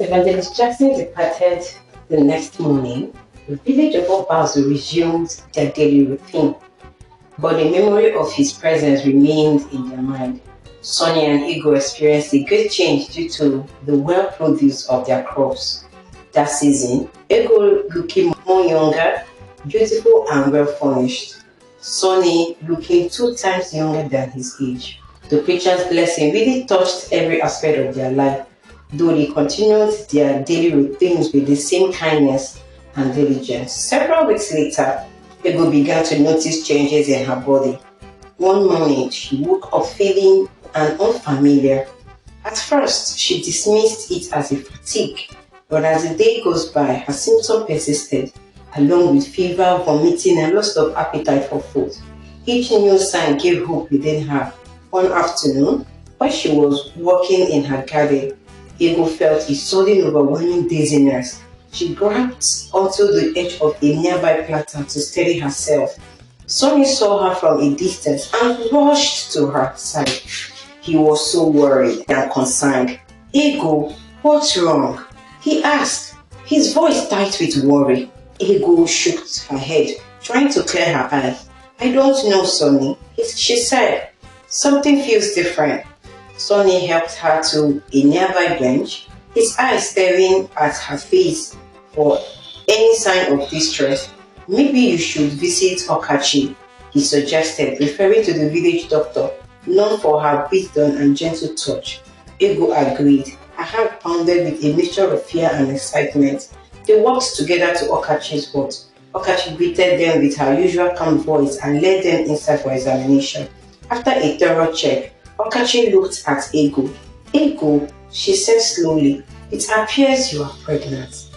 Evangelist Jackson departed the next morning. The village of Obazu resumed their daily routine, but the memory of his presence remained in their mind. Sonny and Ego experienced a great change due to the well produce of their crops. That season, Ego looking more younger, beautiful and well furnished. Sonny looking 2 times younger than his age. The preacher's blessing really touched every aspect of their life, though they continued their daily routines with the same kindness and diligence. Several weeks later, Ego began to notice changes in her body. One morning, she woke up feeling unfamiliar. At first, she dismissed it as a fatigue, but as the day goes by, her symptoms persisted, along with fever, vomiting, and loss of appetite for food. Each new sign gave hope within her. One afternoon, while she was walking in her garden, Ego felt a sudden overwhelming dizziness. She grabbed onto the edge of a nearby plateau to steady herself. Sonny saw her from a distance and rushed to her side. He was so worried and concerned. Ego, what's wrong? He asked, his voice tight with worry. Ego shook her head, trying to clear her eyes. I don't know, Sonny, she said. Something feels different. Sonny helped her to a nearby bench, his eyes staring at her face for any sign of distress. Maybe you should visit Okachi, he suggested, referring to the village doctor, known for her wisdom and gentle touch. Ego agreed. Her heart pounded with a mixture of fear and excitement. They walked together to Okachi's hut. Okachi greeted them with her usual calm voice and led them inside for examination. After a thorough check, Okachi looked at Ego. Ego, she said slowly, it appears you are pregnant.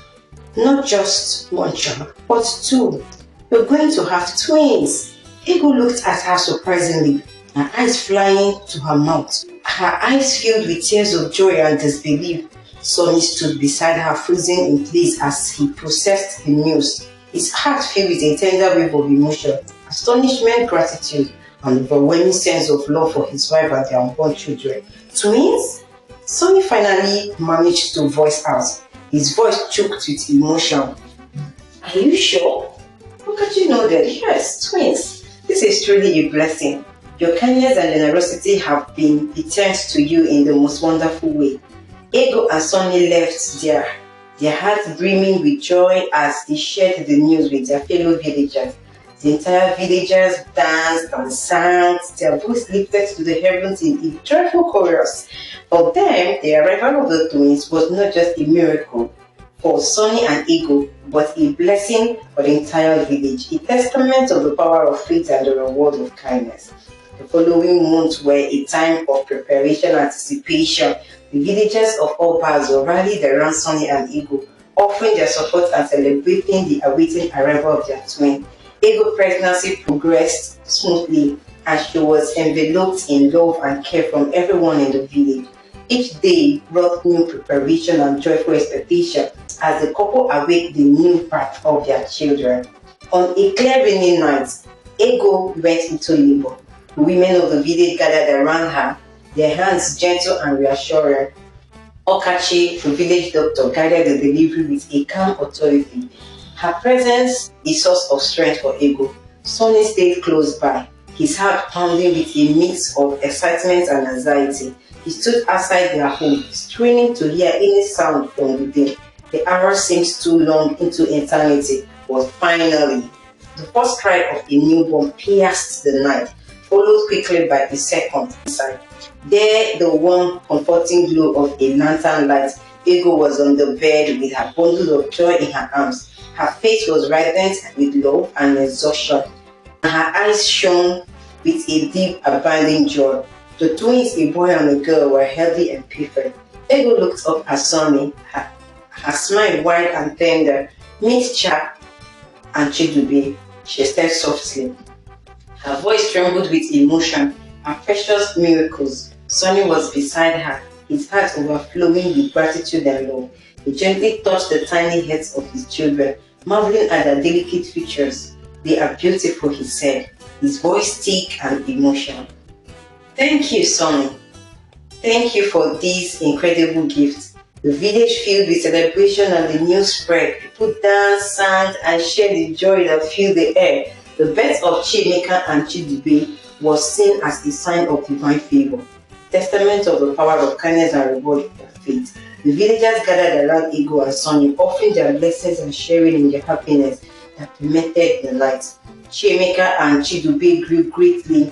Not just one child, but 2. You're going to have twins. Ego looked at her surprisingly, her eyes flying to her mouth. Her eyes filled with tears of joy and disbelief. Sonny stood beside her, freezing in place as he processed the news. His heart filled with a tender wave of emotion, astonishment, gratitude, and overwhelming sense of love for his wife and their unborn children. Twins? Sonny finally managed to voice out. His voice choked with emotion. Are you sure? How could you know that? Yes, twins. This is truly a blessing. Your kindness and generosity have been returned to you in the most wonderful way. Ego and Sonny left their hearts brimming with joy as they shared the news with their fellow villagers. The entire villagers danced and sang, their voices lifted to the heavens in a joyful chorus. For them, the arrival of the twins was not just a miracle for Sonny and Ego, but a blessing for the entire village, a testament of the power of faith and the reward of kindness. The following months were a time of preparation and anticipation. The villagers of Obazo rallied around Sonny and Ego, offering their support and celebrating the awaiting arrival of their twin. Ego's pregnancy progressed smoothly and she was enveloped in love and care from everyone in the village. Each day brought new preparation and joyful expectation as the couple awaited the new birth of their children. On a clear rainy night, Ego went into labor. The women of the village gathered around her, their hands gentle and reassuring. Okachi, the village doctor, guided the delivery with a calm authority. Her presence a source of strength for Ego. Sonny stayed close by, his heart pounding with a mix of excitement and anxiety. He stood outside their home, straining to hear any sound from within. The hour seemed too long into eternity, but finally, the first cry of a newborn pierced the night, followed quickly by a second inside. There, the warm, comforting glow of a lantern light. Ego was on the bed with her bundle of joy in her arms. Her face was radiant with love and exhaustion, and her eyes shone with a deep, abiding joy. The twins, a boy and a girl, were healthy and perfect. Ego looked up at Sonny, her smile wide and tender. Meet Chap and Chidube, she said softly. Her voice trembled with emotion. Her precious miracles. Sonny was beside her, his heart overflowing with gratitude and love. He gently touched the tiny heads of his children, marveling at their delicate features. They are beautiful, he said, his voice thick and emotional. Thank you, Sonny. Thank you for these incredible gifts. The village filled with celebration and the news spread. People danced, sang, and shared the joy that filled the air. The birth of Chiemeka and Chidube was seen as a sign of divine favor, testament of the power of kindness and reward of faith. The villagers gathered around Ego and Sonny, offering their blessings and sharing in their happiness that permeated the light. Chiemeka and Chidube grew quickly,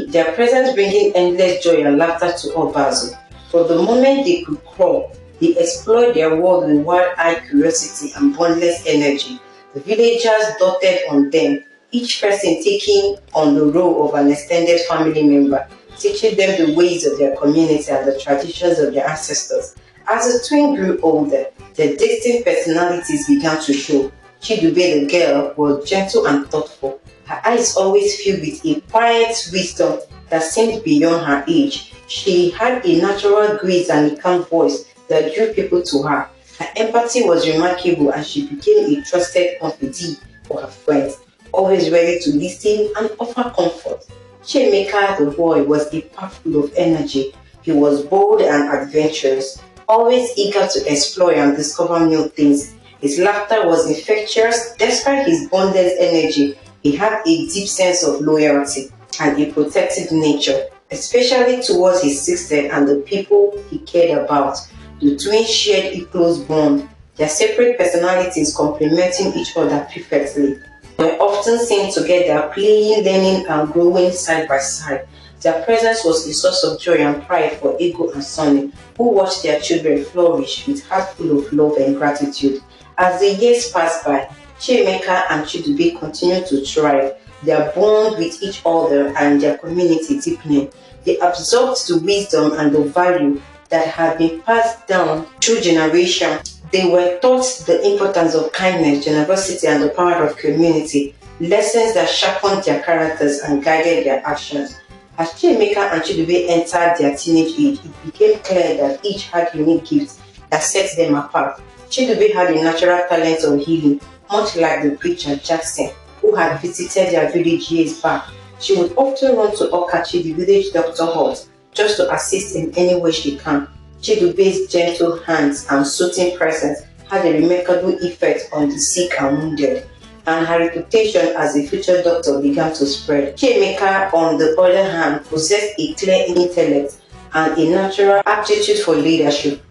their presence bringing endless joy and laughter to all Basel. From the moment they could crawl, they explored their world with wide-eyed curiosity and boundless energy. The villagers doted on them, each person taking on the role of an extended family member, teaching them the ways of their community and the traditions of their ancestors. As the twins grew older, their distinct personalities began to show. Chidube the girl was gentle and thoughtful, her eyes always filled with a quiet wisdom that seemed beyond her age. She had a natural grace and a calm voice that drew people to her. Her empathy was remarkable and she became a trusted confidant for her friends, always ready to listen and offer comfort. Chiemeka the boy was a pack full of energy. He was bold and adventurous, always eager to explore and discover new things. His laughter was infectious. Despite his boundless energy, he had a deep sense of loyalty and a protective nature, especially towards his sister and the people he cared about. The twins shared a close bond, their separate personalities complementing each other perfectly. They were often seen together, playing, learning, and growing side by side. Their presence was a source of joy and pride for Ego and Sonny, who watched their children flourish with hearts full of love and gratitude. As the years passed by, Chiemeka and Chidube continued to thrive, their bond with each other and their community deepening. They absorbed the wisdom and the value that had been passed down through generations. They were taught the importance of kindness, generosity, and the power of community, lessons that sharpened their characters and guided their actions. As Chiemeka and Chidube entered their teenage age, it became clear that each had unique gifts that set them apart. Chidube had a natural talent of healing, much like the preacher Jackson, who had visited their village years back. She would often run to Okachi, the village doctor hut, just to assist in any way she can. Chidube's gentle hands and soothing presence had a remarkable effect on the sick and wounded, and her reputation as a future doctor began to spread. Chiemeka, on the other hand, possessed a clear intellect and a natural aptitude for leadership.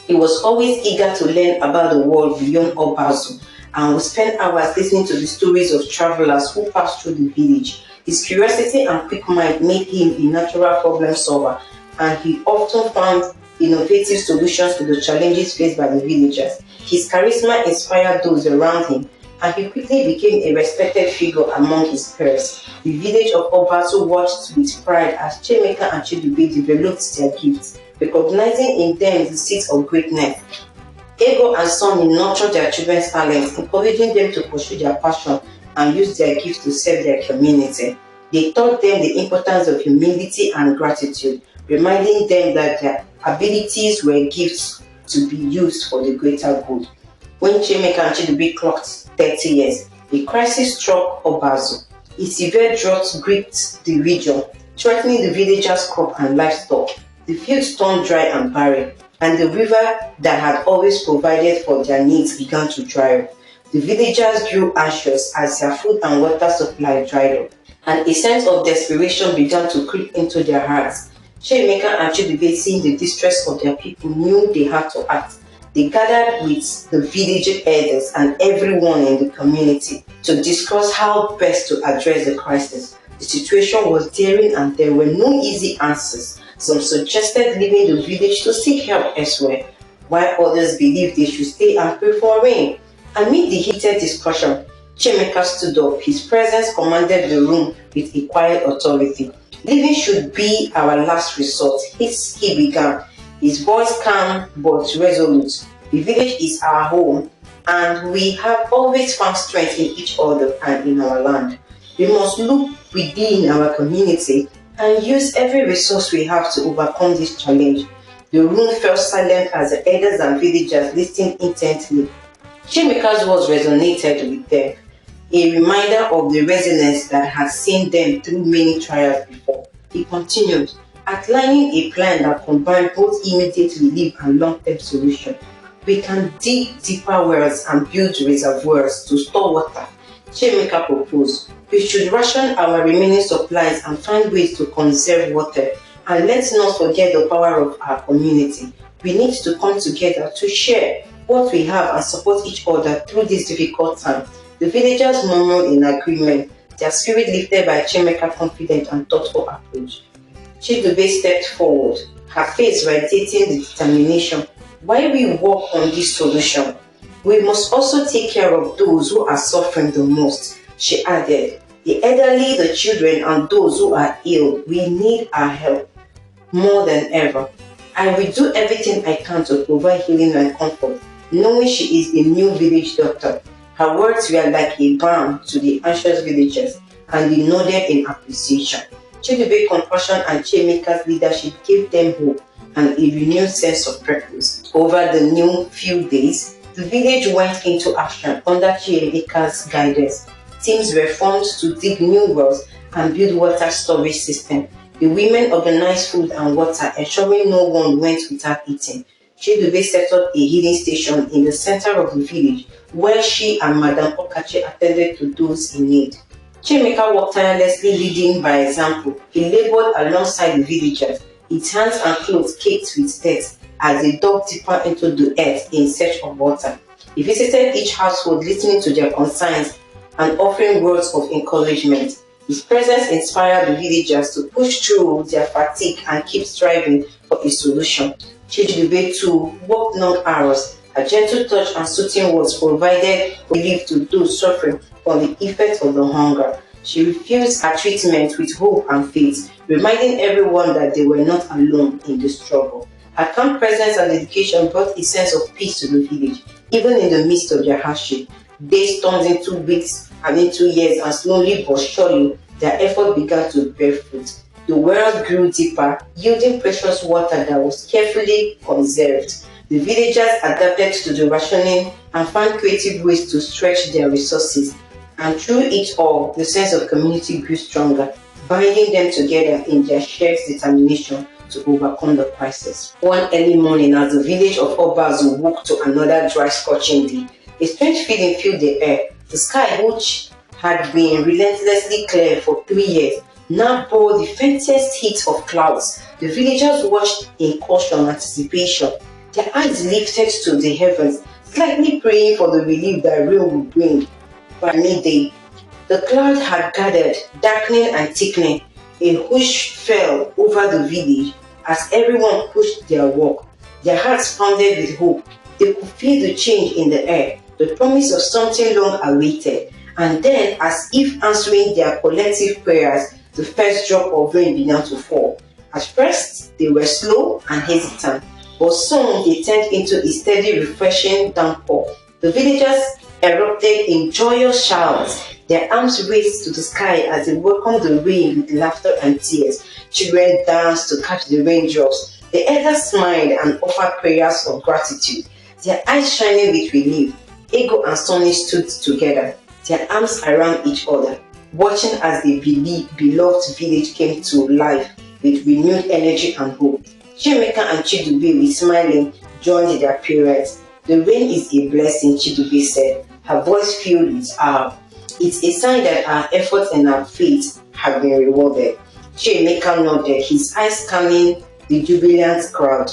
He was always eager to learn about the world beyond Obazu and would spend hours listening to the stories of travelers who passed through the village. His curiosity and quick mind made him a natural problem solver, and he often found innovative solutions to the challenges faced by the villagers. His charisma inspired those around him, and he quickly became a respected figure among his peers. The village of Obazu watched with pride as Chiemeka and Chidube developed their gifts, recognizing in them the seeds of greatness. Ego and Sonny nurtured their children's talents, encouraging them to pursue their passion and use their gifts to serve their community. They taught them the importance of humility and gratitude, reminding them that their abilities were gifts to be used for the greater good. When Chiemeka and Chidube clocked 30 years, a crisis struck Obazu. A severe drought gripped the region, threatening the villagers' crop and livestock. The fields turned dry and barren, and the river that had always provided for their needs began to dry up. The villagers grew anxious as their food and water supply dried up, and a sense of desperation began to creep into their hearts. Chiemeka and Chidube, seeing the distress of their people, knew they had to act. They gathered with the village elders and everyone in the community to discuss how best to address the crisis. The situation was daring and there were no easy answers. Some suggested leaving the village to seek help elsewhere, while others believed they should stay and pray for rain. Amid the heated discussion, Chiemeka stood up. His presence commanded the room with a quiet authority. Living should be our last resort, he began, his voice calm but resolute. The village is our home, and we have always found strength in each other and in our land. We must look within our community and use every resource we have to overcome this challenge. The room fell silent as the elders and villagers listened intently. Chiemeka's words resonated with them, a reminder of the resilience that had seen them through many trials before. He continued, Outlining a plan that combines both immediate relief and long-term solution, we can dig deeper wells and build reservoirs to store water. Chimika proposed, we should ration our remaining supplies and find ways to conserve water. And let's not forget the power of our community. We need to come together to share what we have and support each other through this difficult time. The villagers murmured in agreement, their spirit lifted by Chimika's confident and thoughtful approach. Chidube stepped forward, her face radiating the determination. While we work on this solution, we must also take care of those who are suffering the most, she added. The elderly, the children, and those who are ill, we need our help more than ever. I will do everything I can to provide healing and comfort, knowing she is a new village doctor. Her words were like a balm to the anxious villagers, and they nodded in appreciation. Chidube's compassion and Chimika's leadership gave them hope and a renewed sense of purpose. Over the new few days, the village went into action under Chimika's guidance. Teams were formed to dig new wells and build water storage systems. The women organized food and water, ensuring no one went without eating. Chidube set up a healing station in the center of the village, where she and Madame Okache attended to those in need. Chimika worked tirelessly, leading by example. He labored alongside the villagers, his hands and clothes caked with dirt as they dug deeper into the earth in search of water. He visited each household, listening to their concerns and offering words of encouragement. His presence inspired the villagers to push through their fatigue and keep striving for a solution. Chidube too worked long hours. Her gentle touch and soothing words provided relief to those suffering from the effects of the hunger. She refused her treatment with hope and faith, reminding everyone that they were not alone in the struggle. Her calm presence and dedication brought a sense of peace to the village, even in the midst of their hardship. Days turned into weeks and into years, and slowly but surely their effort began to bear fruit. The wells grew deeper, yielding precious water that was carefully conserved. The villagers adapted to the rationing and found creative ways to stretch their resources. And through it all, the sense of community grew stronger, binding them together in their shared determination to overcome the crisis. One early morning, as the village of Obazu woke to another dry, scorching day, a strange feeling filled the air. The sky, which had been relentlessly clear for 3 years, now bore the faintest heat of clouds. The villagers watched in caution and anticipation, their eyes lifted to the heavens, slightly praying for the relief that rain would bring. By midday, the cloud had gathered, darkening and thickening. A hush fell over the village as everyone pushed their work. Their hearts pounded with hope. They could feel the change in the air, the promise of something long awaited. And then, as if answering their collective prayers, the first drop of rain began to fall. At first, they were slow and hesitant, but soon they turned into a steady, refreshing downpour. The villagers erupted in joyous shouts. Their arms raised to the sky as they welcomed the rain with laughter and tears. Children danced to catch the raindrops. The elders smiled and offered prayers of gratitude, their eyes shining with relief. Ego and Sonny stood together, their arms around each other, watching as the beloved village came to life with renewed energy and hope. Chimika and Chidube, with smiling, joined their parents. The rain is a blessing, Chidube said, her voice filled with awe. It's a sign that our efforts and our faith have been rewarded. Chimika nodded, his eyes scanning the jubilant crowd.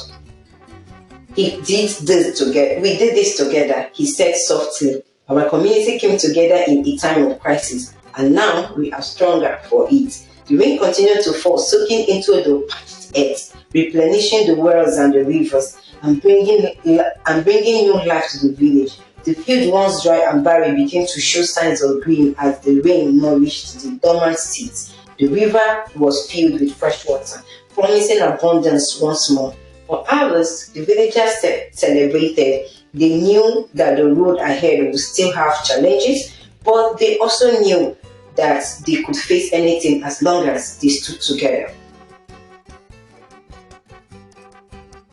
We did this together, he said softly. Our community came together in a time of crisis, and now we are stronger for it. The rain continued to fall, soaking into the parched earth, replenishing the wells and the rivers, and bringing new life to the village. The field, once dry and barren, began to show signs of green as the rain nourished the dormant seeds. The river was filled with fresh water, promising abundance once more. For hours, the villagers celebrated. They knew that the road ahead would still have challenges, but they also knew that they could face anything as long as they stood together.